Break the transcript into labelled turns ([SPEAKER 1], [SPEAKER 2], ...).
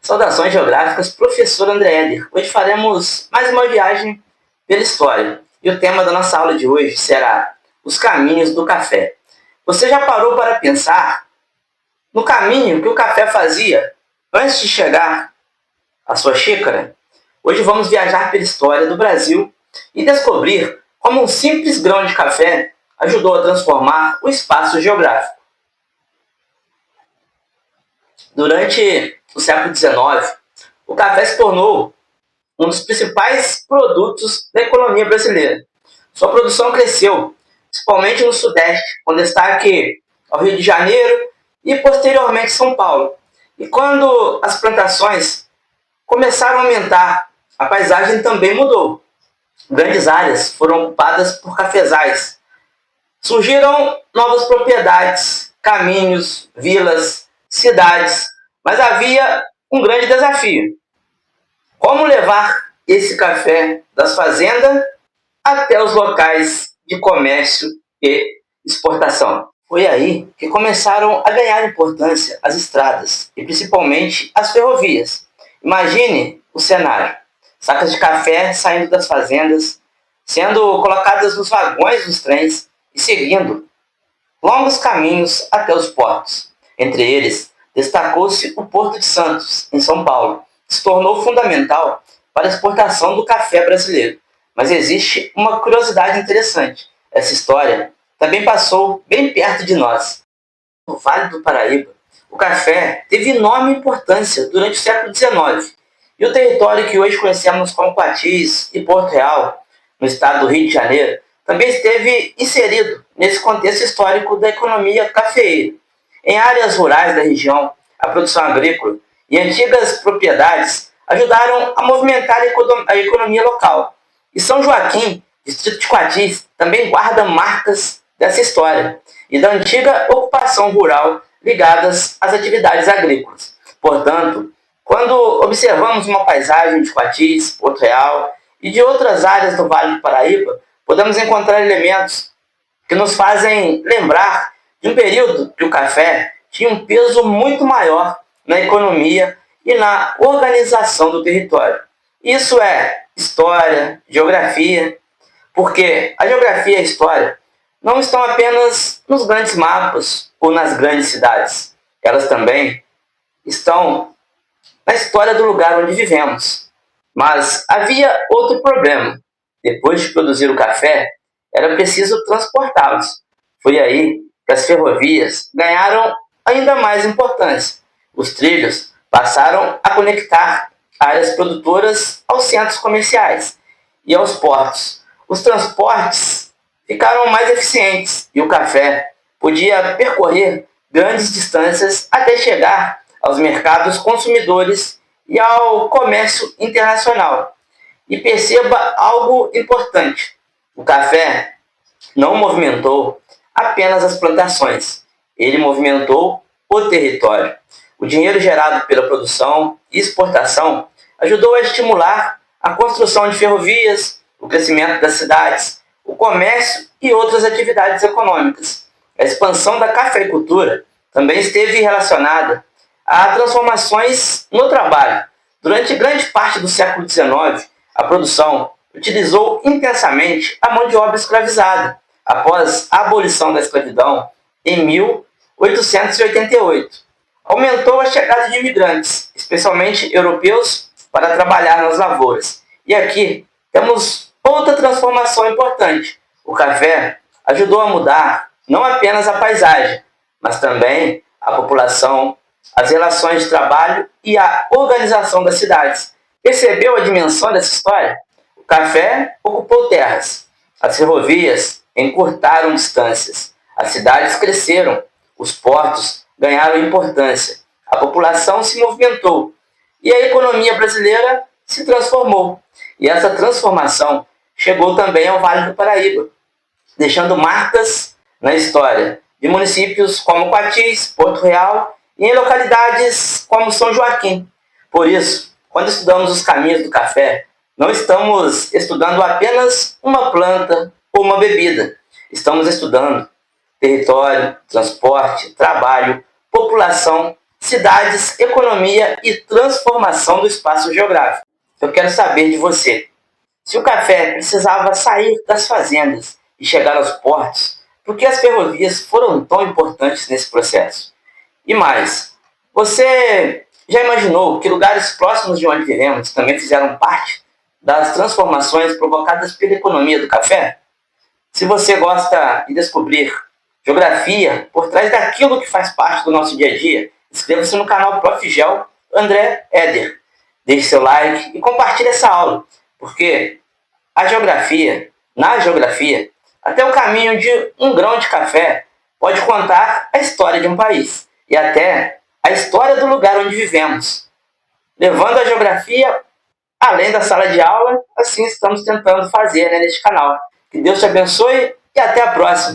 [SPEAKER 1] Saudações geográficas, professor André Eder. Hoje faremos mais uma viagem pela história. E o tema da nossa aula de hoje será os caminhos do café. Você já parou para pensar no caminho que o café fazia antes de chegar à sua xícara? Hoje vamos viajar pela história do Brasil e descobrir como um simples grão de café ajudou a transformar o espaço geográfico. Durante o século XIX, o café se tornou um dos principais produtos da economia brasileira. Sua produção cresceu, principalmente no Sudeste, com destaque ao Rio de Janeiro e posteriormente São Paulo. E quando as plantações começaram a aumentar, a paisagem também mudou. Grandes áreas foram ocupadas por cafezais. Surgiram novas propriedades, caminhos, vilas, cidades, mas havia um grande desafio. Como levar esse café das fazendas até os locais de comércio e exportação? Foi aí que começaram a ganhar importância as estradas e principalmente as ferrovias. Imagine o cenário: sacas de café saindo das fazendas, sendo colocadas nos vagões dos trens e seguindo longos caminhos até os portos. Entre eles, destacou-se o Porto de Santos, em São Paulo, que se tornou fundamental para a exportação do café brasileiro. Mas existe uma curiosidade interessante. Essa história também passou bem perto de nós. No Vale do Paraíba, o café teve enorme importância durante o século XIX. E o território que hoje conhecemos como Coatis e Porto Real, no estado do Rio de Janeiro, também esteve inserido nesse contexto histórico da economia cafeeira. Em áreas rurais da região, a produção agrícola e antigas propriedades ajudaram a movimentar a economia local. E São Joaquim, distrito de Coatis, também guarda marcas dessa história e da antiga ocupação rural ligadas às atividades agrícolas. Portanto, quando observamos uma paisagem de Coatis, Porto Real e de outras áreas do Vale do Paraíba, podemos encontrar elementos que nos fazem lembrar de um período que o café tinha um peso muito maior na economia e na organização do território. Isso é história, geografia, porque a geografia e a história não estão apenas nos grandes mapas ou nas grandes cidades. Elas também estão na história do lugar onde vivemos. Mas havia outro problema. Depois de produzir o café, era preciso transportá-los. Foi aí que as ferrovias ganharam ainda mais importância. Os trilhos passaram a conectar áreas produtoras aos centros comerciais e aos portos. Os transportes ficaram mais eficientes e o café podia percorrer grandes distâncias até chegar aos mercados consumidores e ao comércio internacional. E perceba algo importante: o café não movimentou apenas as plantações, ele movimentou o território. O dinheiro gerado pela produção e exportação ajudou a estimular a construção de ferrovias, o crescimento das cidades, o comércio e outras atividades econômicas. A expansão da cafeicultura também esteve relacionada a transformações no trabalho. Durante grande parte do século XIX, a produção utilizou intensamente a mão de obra escravizada, após a abolição da escravidão em 1888. Aumentou a chegada de imigrantes, especialmente europeus, para trabalhar nas lavouras. E aqui temos outra transformação importante. O café ajudou a mudar não apenas a paisagem, mas também a população, as relações de trabalho e a organização das cidades. Percebeu a dimensão dessa história? O café ocupou terras, as ferrovias encurtaram distâncias, as cidades cresceram, os portos ganharam importância, a população se movimentou e a economia brasileira se transformou. E essa transformação chegou também ao Vale do Paraíba, deixando marcas na história de municípios como Coatis, Porto Real e em localidades como São Joaquim. Por isso, quando estudamos os caminhos do café, não estamos estudando apenas uma planta ou uma bebida. Estamos estudando território, transporte, trabalho, população, cidades, economia e transformação do espaço geográfico. Eu quero saber de você. Se o café precisava sair das fazendas e chegar aos portos, por que as ferrovias foram tão importantes nesse processo? E mais, você já imaginou que lugares próximos de onde vivemos também fizeram parte das transformações provocadas pela economia do café? Se você gosta de descobrir geografia por trás daquilo que faz parte do nosso dia a dia, inscreva-se no canal Prof. Gel André Eder. Deixe seu like e compartilhe essa aula, porque na geografia, até o caminho de um grão de café pode contar a história de um país e até a história do lugar onde vivemos. Levando a geografia além da sala de aula, assim estamos tentando fazer neste canal. Que Deus te abençoe e até a próxima!